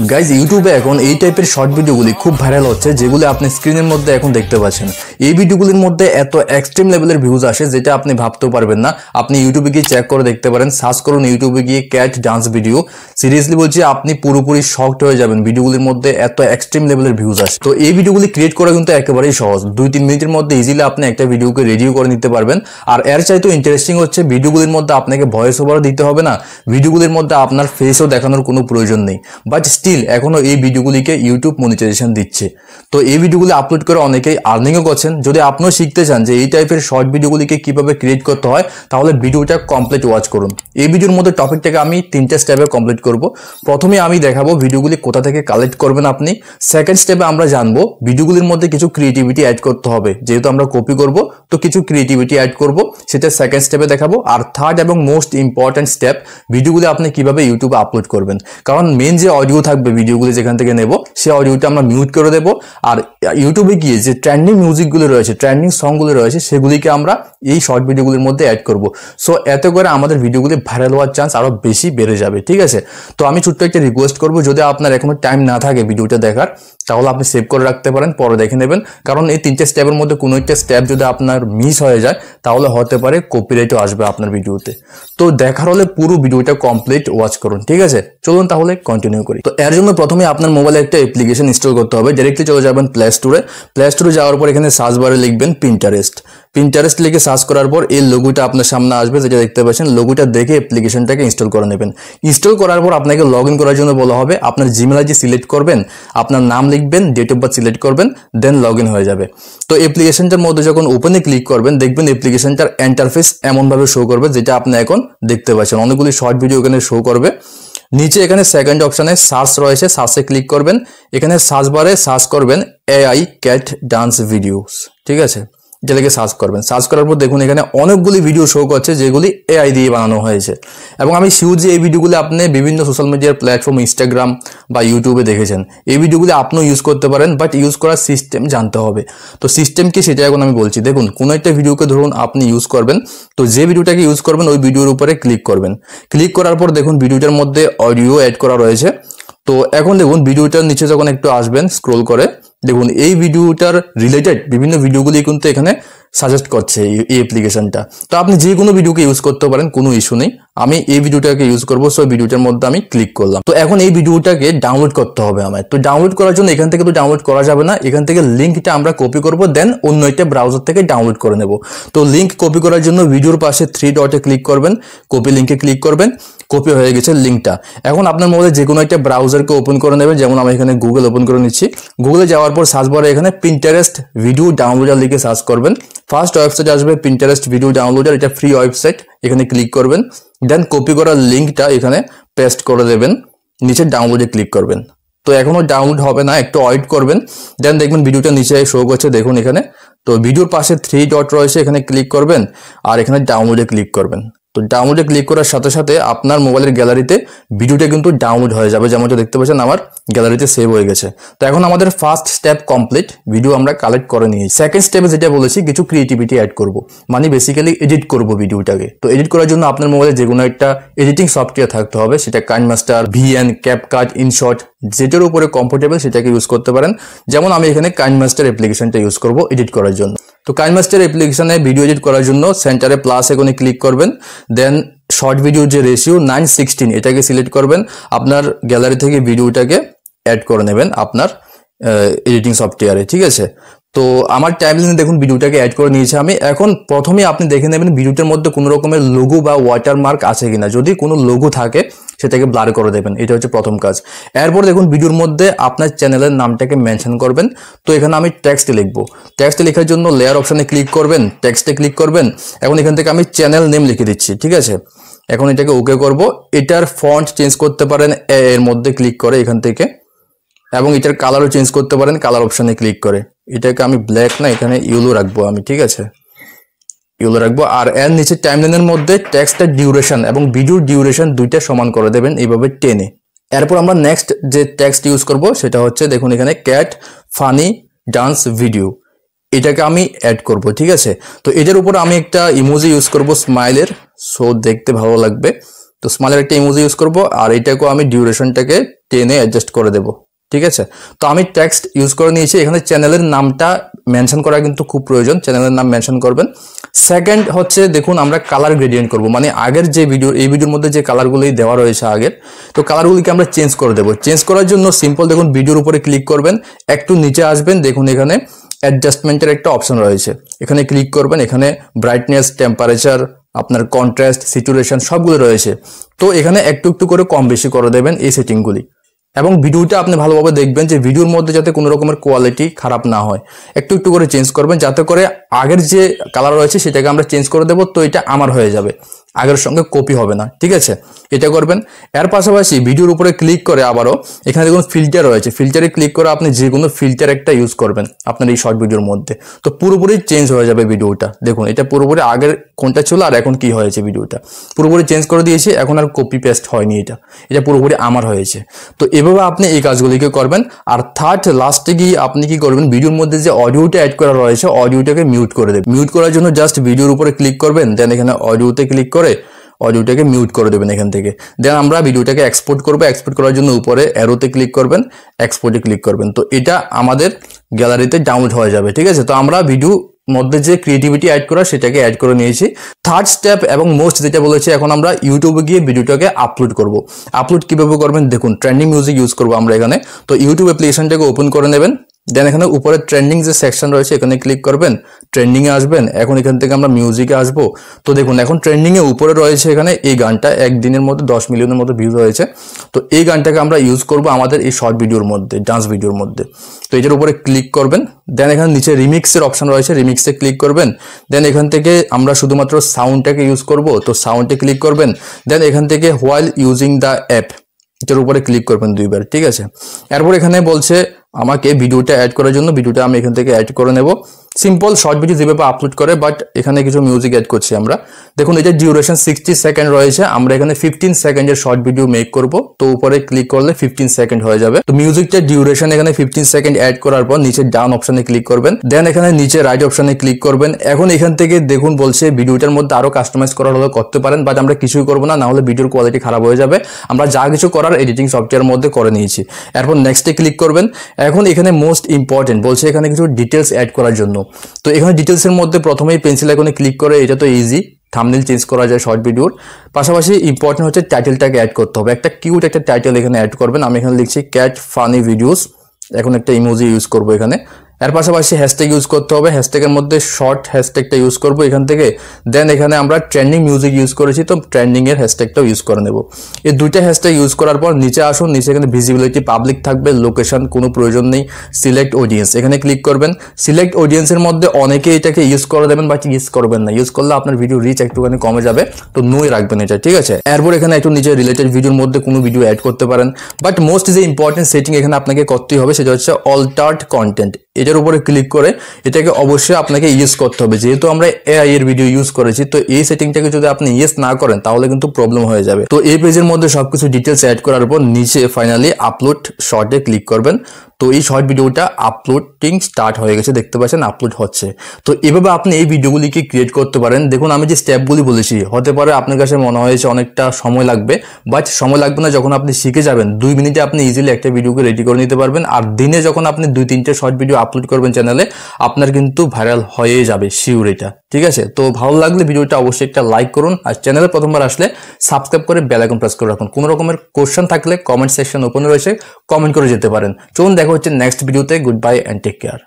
Guys ইউটিউবে এখন এই টাইপের শর্ট ভিডিওগুলি খুব ভাইরাল হচ্ছে, যেগুলো আপনি স্ক্রিনের মধ্যে এখন দেখতে পাচ্ছেন। এই ভিডিওগুলির মধ্যে এত এক্সট্রিম লেভেলের ভিউজ আসে যেটা আপনি ভাবতেও পারবেন না। আপনি ইউটিউবে গিয়ে চেক করে দেখতে পারেন, সার্চ করুন ইউটিউবে গিয়ে ক্যাট ডান্স ভিডিও। সিরিয়াসলি বলছি, আপনি পুরোপুরি শকড হয়ে যাবেন। ভিডিওগুলির মধ্যে এত এক্সট্রিম লেভেলের ভিউজ আসে। তো এই ভিডিওগুলি ক্রিয়েট করা কিন্তু একেবারেই সহজ। 2-3 মিনিটের মধ্যে ইজিলি আপনি একটা ভিডিওকে রেডিও করে নিতে পারবেন। আর এর চাইতেও ইন্টারেস্টিং হচ্ছে, ভিডিওগুলির মধ্যে আপনাকে ভয়েস ওভারও দিতে হবে না, ভিডিওগুলির মধ্যে আপনার ফেসও দেখানোর কোনো প্রয়োজন নেই। বাট স্টিল এখনো এই ভিডিওগুলিকে ইউটিউব মনিটাইজেশন দিচ্ছে। তো এই ভিডিওগুলি আপলোড করে অনেকেই আর্নিংও করছেন। যদি আপনিও শিখতে চান যে এই টাইপের শর্ট ভিডিওগুলিকে কিভাবে ক্রিয়েট করতে হয়, তাহলে ভিডিওটা কমপ্লিট ওয়াচ করুন। এই ভিডিওর মধ্যে টপিকটাকে আমি 3টা স্টেপে কমপ্লিট করব। প্রথমে আমি দেখাবো ভিডিওগুলি কোথা থেকে কালেক্ট করবেন আপনি। সেকেন্ড স্টেপে আমরা জানবো ভিডিওগুলির মধ্যে কিছু ক্রিয়েটিভিটি অ্যাড করতে হবে, যেহেতু আমরা কপি করব তো কিছু ক্রিয়েটিভিটি অ্যাড করব, সেটা সেকেন্ড স্টেপে দেখাবো। আর থার্ড এবং মোস্ট ইম্পর্টেন্ট স্টেপ, ভিডিওগুলি আপনি কিভাবে ইউটিউবে আপলোড করবেন। কারণ মেন যে অডিও থাকবে ভিডিওগুলি যেখান থেকে নেব, সেই অডিওটা আমরা মিউট করে দেব। আর ইউটিউবে গিয়ে যে ট্রেন্ডিং মিউজিকগুলো রয়েছে, ট্রেন্ডিং সংগুলো রয়েছে, সেগুলিকে আমরা এই শর্ট ভিডিওগুলির মধ্যে অ্যাড করব। সো এতে করে আমাদের ভিডিওগুলি ভাইরাল হওয়ার চান্স আরো বেশি বেড়ে যাবে। ঠিক আছে, তো আমি ছোট্ট একটা রিকোয়েস্ট করবো, যদি আপনার এখনো টাইম না থাকে ভিডিওটা দেখার, তাহলে আপনি সেভ করে রাখতে পারেন, পরে দেখে নেবেন। কারণ এই 3টে স্টেপের মধ্যে কোনো একটা স্টেপ যদি আপনার মিস হয়ে যায়, তাহলে হতে পারে কপিরাইটও আসবে আপনার ভিডিওতে। তো দেখার হলে পুরো ভিডিওটা কমপ্লিট ওয়াচ করুন। ঠিক আছে, চলুন তাহলে কন্টিনিউ করি। তো এর জন্য প্রথমে আপনার মোবাইলে একটা অ্যাপ্লিকেশন ইনস্টল করতে হবে। ডাইরেক্টলি চলে যাবেন প্লে স্টোরে। প্লে স্টোরে যাওয়ার পর এখানে সার্চ বারে লিখবেন পিন্টারেস্ট। পিন্টারেস্ট লিখে সার্চ করার পর এই লোগোটা আপনার সামনে আসবে, যেটা দেখতে পাচ্ছেন। লোগোটা দেখে অ্যাপ্লিকেশনটাকে ইনস্টল করে নেবেন। ইনস্টল করার পর আপনাকে লগ ইন করার জন্য বলা হবে। আপনার জিমেল আইডি সিলেক্ট করবেন, আপনার নাম লিখবেন, ডেট অফ বার্থ সিলেক্ট করবেন, দেন লগ ইন হয়ে যাবে। তো অ্যাপ্লিকেশনটার মধ্যে যখন ওপেনে ক্লিক করবেন, দেখবেন অ্যাপ্লিকেশনটার ইন্টারফেস এমনভাবে শো করবে যেটা আপনি এখন দেখতে পাচ্ছেন। অনেকগুলি শর্ট ভিডিও এখানে শো করবে। নিচে এখানে সেকেন্ড অপশনে সার্চ রয়েছে, সার্চে ক্লিক করবেন। এখানে সার্চ বারে সার্চ করবেন AI ক্যাট ডান্স ভিডিওস। ঠিক আছে, যেটাকে সার্চ করবেন। সার্চ করার পর দেখুন এখানে অনেকগুলি ভিডিও শো করছে যেগুলি AI দিয়ে বানানো হয়েছে। এবং আমি শিওর যে এই ভিডিওগুলি আপনি বিভিন্ন সোশ্যাল মিডিয়ার প্ল্যাটফর্ম, ইনস্টাগ্রাম বা ইউটিউবে দেখেছেন। এই ভিডিওগুলি আপনিও ইউজ করতে পারেন, বাট ইউজ করার সিস্টেম জানতে হবে। তো সিস্টেম কি সেটা এখন আমি বলছি। দেখুন, কোনো একটা ভিডিওকে ধরুন আপনি ইউজ করবেন, তো যে ভিডিওটাকে ইউজ করবেন ওই ভিডিওর উপরে ক্লিক করবেন। ক্লিক করার পর দেখুন ভিডিওটার মধ্যে অডিও অ্যাড করা রয়েছে। তো এখন দেখুন ভিডিওটার নিচে যখন একটু আসবেন স্ক্রোল করে, দেখুন এই ভিডিওটার রিলেটেড বিভিন্ন ভিডিওগুলি কিন্তু এখানে সাজেস্ট করছে এই অ্যাপ্লিকেশনটা। তো আপনি যে কোনো ভিডিওকে ইউজ করতে পারেন, কোনো ইস্যু নেই। আমি এই ভিডিওটাকে ইউজ করবো, সো ভিডিওটার মধ্যে আমি ক্লিক করলাম। তো এখন এই ভিডিওটাকে ডাউনলোড করতে হবে আমার। তো ডাউনলোড করার জন্য এখান থেকে তো ডাউনলোড করা যাবে না, এখান থেকে লিঙ্কটা আমরা কপি করব, দেন অন্য একটা ব্রাউজার থেকে ডাউনলোড করে নেব। তো লিঙ্ক কপি করার জন্য ভিডিওর পাশে 3 ডটে ক্লিক করবেন, কপি লিঙ্কে ক্লিক করবেন। কপি হয়ে গেছে লিঙ্কটা। এখন আপনার মোবাইলে যে কোনো একটা ব্রাউজারকে ওপেন করে নেবেন। যেমন আমি এখানে গুগল ওপেন করে নিচ্ছি। গুগলে যাওয়ার পর সার্চ বারে এখানে পিন্টারেস্ট ভিডিও ডাউনলোডার লিখে সার্চ করবেন। ফার্স্ট ওয়েবসাইট আসবে পিন্টারেস্ট ভিডিও ডাউনলোডার, এটা ফ্রি ওয়েবসাইট। এখানে ক্লিক করবেন, দেন কপি করার লিঙ্কটা এখানে পেস্ট করে দেবেন, নিচে ডাউনলোডে ক্লিক করবেন। তো এখনো ডাউনলোড হবে না, একটু ওয়েট করবেন। দেন দেখবেন ভিডিওটা নিচে শো করছে, দেখুন এখানে। তো ভিডিওর পাশে 3 ডট রয়েছে, এখানে ক্লিক করবেন আর এখানে ডাউনলোডে ক্লিক করবেন। তো ডাউনলোডে ক্লিক করার সাথে সাথে আপনার মোবাইলের গ্যালারিতে ভিডিওটা কিন্তু ডাউনলোড হয়ে যাবে। যেমনটা দেখতে পাচ্ছেন আমার গ্যালারিতে সেভ হয়ে গেছে। তো এখন আমাদের ফার্স্ট স্টেপ কমপ্লিট, ভিডিও আমরা কালেক্ট করে নিয়েছি। সেকেন্ড স্টেপে যেটা বলেছি, কিছু ক্রিয়েটিভিটি অ্যাড করব, মানে বেসিক্যালি এডিট করব ভিডিওটাকে। তো এডিট করার জন্য আপনার মোবাইলে যে কোনো একটা এডিটিং সফটওয়্যার থাকতে হবে, সেটা কাইনমাস্টার, VN, ক্যাপকাট, ইনশট, যেটার উপরে কমফোর্টেবল সেটাকে ইউজ করতে পারেন। যেমন আমি এখানে কাইনমাস্টার অ্যাপ্লিকেশনটা ইউজ করব এডিট করার জন্য। তো কাইনমাস্টার অ্যাপ্লিকেশনে ভিডিও এডিট করার জন্য সেন্টারে প্লাস আইকনে ক্লিক করবেন, দেন শর্ট ভিডিওর যে রেশিও 9:16 এটাকে সিলেক্ট করবেন। আপনার গ্যালারি থেকে ভিডিওটাকে অ্যাড করে নেবেন আপনার এডিটিং সফটওয়্যারে। ঠিক আছে, তো আমার টাইমলাইনে দেখুন ভিডিওটাকে অ্যাড করে নিয়েছি আমি। এখন প্রথমে আপনি দেখে নেবেন ভিডিওটার মধ্যে কোনো রকমের লোগো বা ওয়াটারমার্ক আছে কিনা। যদি কোনো লোগো থাকে সেটাকে ব্লার করে দেবেন, এটা হচ্ছে প্রথম কাজ। এরপর দেখুন ভিডিওর মধ্যে আপনার চ্যানেলের নামটাকে মেনশন করবেন। তো এখানে আমি টেক্সটে লিখবো। টেক্সটে লেখার জন্য লেয়ার অপশনে ক্লিক করবেন, টেক্সটে ক্লিক করবেন। এখন এখান থেকে আমি চ্যানেল নেম লিখে দিচ্ছি। ঠিক আছে, এখন এটাকে ওকে করব। এটার ফন্ট চেঞ্জ করতে পারেন এর মধ্যে ক্লিক করে এখান থেকে, এবং এটার কালারও চেঞ্জ করতে পারেন কালার অপশনে ক্লিক করে। এটাকে আমি ব্ল্যাক না, এখানে ইয়েলো রাখবো আমি। ঠিক আছে, ইয়েলো রাখবো। আর এর নিচে টাইমলাইনের মধ্যে টেক্সটের ডিউরেশন এবং ভিডিওর ডিউরেশন দুইটা সমান করে দেবেন এইভাবে টেনে। এরপর আমরা নেক্সট যে টেক্সট ইউজ করব সেটা হচ্ছে, দেখুন এখানে ক্যাট ফানি ডান্স ভিডিও, এটাকে আমি অ্যাড করব। ঠিক আছে, তো এটার উপর আমি একটা ইমোজি ইউজ করব স্মাইলের, সো দেখতে ভালো লাগবে। তো স্মাইলের একটা ইমোজি ইউজ করব আর এটাকেও আমি ডিউরেশনটাকে টেনে অ্যাডজাস্ট করে দেব। ঠিক আছে, তো আমি টেক্সট ইউজ করে নিয়েছি। এখানে চ্যানেলের নামটা মেনশন করা কিন্তু খুব প্রয়োজন, চ্যানেলের নাম মেনশন করবেন। সেকেন্ড হচ্ছে দেখুন আমরা কালার গ্রেডিয়েন্ট করব, মানে আগের যে ভিডিও, এই ভিডিওর মধ্যে যে কালারগুলি দেওয়া রয়েছে আগের, তো কালারগুলিকে আমরা চেঞ্জ করে দেবো। চেঞ্জ করার জন্য সিম্পল দেখুন ভিডিওর উপরে ক্লিক করবেন, একটু নিচে আসবেন, দেখুন এখানে অ্যাডজাস্টমেন্টের একটা অপশন রয়েছে, এখানে ক্লিক করবেন। এখানে ব্রাইটনেস, টেম্পারেচার, আপনার কন্ট্রাস্ট, স্যাচুরেশন সবগুলো রয়েছে। তো এখানে একটু একটু করে কম বেশি করে দেবেন এই সেটিংগুলি, এবং ভিডিওটা আপনি ভালোভাবে দেখবেন যে ভিডিওর মধ্যে যাতে কোনো রকমের কোয়ালিটি খারাপ না হয়। একটু একটু করে চেঞ্জ করবেন যাতে করে আগের যে কালার রয়েছে সেটাকে আমরা চেঞ্জ করে দেবো, তো এটা আমার হয়ে যাবে, আগের সঙ্গে কপি হবে না। ঠিক আছে, এটা করবেন। এর পাশাপাশি ভিডিওর উপরে ক্লিক করে আবারও এখানে দেখুন ফিল্টার রয়েছে, ফিল্টারে ক্লিক করে আপনি যে কোনো ফিল্টার একটা ইউজ করবেন আপনার এই শর্ট ভিডিওর মধ্যে, তো পুরোপুরি চেঞ্জ হয়ে যাবে ভিডিওটা। দেখুন এটা পুরোপুরি আগের কোনটা ছিল আর এখন কি হয়েছে, ভিডিওটা পুরোপুরি চেঞ্জ করে দিয়েছি, এখন আর কপি পেস্ট হয়নি, এটা পুরোপুরি আমার হয়েছে। তো এভাবে আপনি এই কাজগুলিকে করবেন। আর থার্ড লাস্টে গিয়ে আপনি কি করবেন, ভিডিওর মধ্যে যে অডিওটা অ্যাড করা রয়েছে অডিওটাকে মিউট করে দেবেন। মিউট করার জন্য জাস্ট ভিডিওর উপরে ক্লিক করবেন, দেন এখানে অডিওতে ক্লিক করে অডিওটাকে মিউট করে দেবেন এখান থেকে। দেন আমরা ভিডিওটাকে এক্সপোর্ট করবো, এক্সপোর্ট করার জন্য উপরে অ্যারোতে ক্লিক করবেন, এক্সপোর্টে ক্লিক করবেন, তো এটা আমাদের গ্যালারিতে ডাউনলোড হয়ে যাবে। ঠিক আছে, তো আমরা ভিডিও মধ্যে যে ক্রিয়েটিভিটি অ্যাড করা সেটাকে অ্যাড করে নিয়েছি। থার্ড স্টেপ এবং মোস্ট যেটা বলেছি, এখন আমরা ইউটিউবে গিয়ে ভিডিওটাকে আপলোড করব। আপলোড কিভাবে করবেন দেখুন, ট্রেন্ডিং মিউজিক ইউজ করবো আমরা এখানে। তো ইউটিউব অ্যাপ্লিকেশনটাকে ওপেন করে নেবেন, দেন এখানে উপরে ট্রেন্ডিং যে সেকশন রয়েছে এখানে ক্লিক করবেন, ট্রেন্ডিং এ আসবেন। এখন এখান থেকে আমরা মিউজিকে আসবো। তো দেখুন এখন ট্রেন্ডিং এ উপরে রয়েছে এখানে এই গানটা, একদিনের মধ্যে 10 মিলিয়নের মতো ভিউজ হয়েছে। তো এই গানটাকে আমরা ইউজ করব আমাদের এই শর্ট ভিডিওর মধ্যে, ডান্স ভিডিওর মধ্যে। তো এটার উপরে ক্লিক করবেন, দেন এখানে নিচে রিমিক্সের অপশন রয়েছে, রিমিক্সে ক্লিক করবেন। দেন এখান থেকে আমরা শুধুমাত্র সাউন্ডটাকে ইউজ করব, তো সাউন্ডে ক্লিক করবেন। দেন এখান থেকে হোয়াইল ইউজিং দ্য অ্যাপ এটার উপরে ক্লিক করবেন 2 বার। ঠিক আছে, এরপর এখানে বলছে আমাকে ভিডিওটা অ্যাড করার জন্য, ভিডিওটা আমি এখান থেকে অ্যাড করে নেব। সিম্পল শর্ট ভিডিও যেভাবে আপলোড করে, বাট এখানে কিছু মিউজিক অ্যাড করছি আমরা। দেখুন এটা ডিউরেশন 60 সেকেন্ড রয়েছে, আমরা এখানে 15 সেকেন্ডের শর্ট ভিডিও মেক করব। তো উপরে ক্লিক করলে 15 সেকেন্ড হয়ে যাবে। তো মিউজিকটা ডিউরেশন এখানে 15 সেকেন্ড অ্যাড করার পর নিচে ডাউন অপশনে ক্লিক করবেন, দেন এখানে নিচে রাইট অপশনে ক্লিক করবেন। এখন এখান থেকে দেখুন বলছে ভিডিওটার মধ্যে আরো কাস্টমাইজ করার হলে করতে পারেন, বাট আমরা কিছুই করবো না, হলে ভিডিওর কোয়ালিটি খারাপ হয়ে যাবে। আমরা যা কিছু করার এডিটিং সফটওয়্যার মধ্যে করে নিয়েছি। এরপর নেক্সটে ক্লিক করবেন। এখন এখানে মোস্ট ইম্পর্টেন্ট বলছে এখানে কিছু ডিটেলস অ্যাড করার জন্য। তো এখানে ডিটেলসের মধ্যে প্রথমেই পেন্সিল আইকনে ক্লিক করে, এটা তো ইজি, থাম্বনেল চেঞ্জ করা যায় শর্ট ভিডিওর। পাশাপাশি ইম্পর্টেন্ট হচ্ছে টাইটেলটাকে অ্যাড করতে হবে, একটা কিউট একটা টাইটেল এখানে অ্যাড করবেন। আমি এখানে লিখছি ক্যাট ফানি ভিডিওস, এখন একটা ইমোজি ইউজ করবো এখানে। এর পাশাপাশি হ্যাশট্যাগ ইউজ করতে হবে, হ্যাশট্যাগের মধ্যে শর্ট হ্যাশট্যাগটা ইউজ করবো এখান থেকে। দেন এখানে আমরা ট্রেন্ডিং মিউজিক ইউজ করেছি, তো ট্রেন্ডিং এর হ্যাশট্যাগটাও ইউজ করে নেব। এই দুইটা হ্যাশট্যাগ ইউজ করার পর নিচে আসুন, নিচে এখানে ভিজিবিলিটি পাবলিক থাকবে, লোকেশন কোনো প্রয়োজন নেই, সিলেক্ট অডিয়েন্স এখানে ক্লিক করবেন। সিলেক্ট অডিয়েন্সের মধ্যে অনেকে এটাকে ইউজ করে দেবেন, বাট ইউজ করবেন না, ইউজ করলে আপনার ভিডিও রিচ একটুখানি কমে যাবে, তো নোই রাখবেন এটা। ঠিক আছে, এরপর এখানে একটু নিজের রিলেটেড ভিডিওর মধ্যে কোনো ভিডিও অ্যাড করতে পারেন, বাট মোস্ট যে ইম্পর্টেন্ট সেটিং এখানে আপনাকে করতেই হবে সেটা হচ্ছে অল্টার্ড কন্টেন্ট। এটার উপরে ক্লিক করে এটাকে অবশ্যই আপনাকে ইউজ করতে হবে, যেহেতু আমরা এআই এর ভিডিও ইউজ করেছি। তো এই সেটিংটাকে যদি আপনি ইউজ না করেন তাহলে কিন্তু প্রবলেম হয়ে যাবে। তো এই পেজের মধ্যে সবকিছু ডিটেলস অ্যাড করার পর নিচে ফাইনালি আপলোড শর্টে ক্লিক করবেন। তো এই শর্ট ভিডিওটা আপলোডিং স্টার্ট হয়ে গেছে, দেখতে পাচ্ছেন আপলোড হচ্ছে। তো এভাবে আপনি এই ভিডিওগুলিকে ক্রিয়েট করতে পারেন। দেখুন আমি যে স্টেপগুলি বলেছি, হতে পারে আপনার কাছে মনে হয়েছে অনেকটা সময় লাগবে, বাট সময় লাগবে না, যখন আপনি শিখে যাবেন 2 মিনিটে আপনি ইজিলি একটা ভিডিওকে রেডি করে নিতে পারবেন। আর দিনে যখন আপনি 2-3টে শর্ট ভিডিও আপলোড করবেন চ্যানেলে, আপনার কিন্তু ভাইরাল হয়েই যাবে শিওর এটা। ঠিক আছে, তো ভালো লাগলে ভিডিওটা অবশ্যই একটা লাইক করুন, আর চ্যানেলে প্রথমবার আসলে সাবস্ক্রাইব করে বেল আইকন প্রেস করে রাখুন। কোনো রকমের কোশ্চেন থাকলে কমেন্ট সেকশন ওপেন রয়েছে, কমেন্ট করে যেতে পারেন। চলুন দেখা হচ্ছে নেক্সট ভিডিওতে। Good bye and take care.